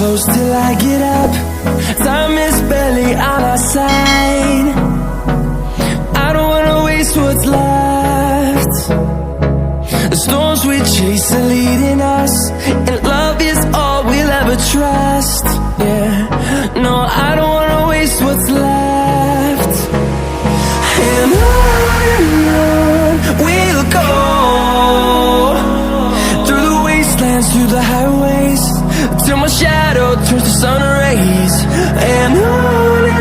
close till I get up. Time is barely on our side. I don't wanna waste what's left. The storms we chase are leading us, and love is all we'll ever trust. Yeah, no, I don't wanna waste what's left. And on we'll go, through the wastelands, through the highways, till my shadow turns to sun rays. And on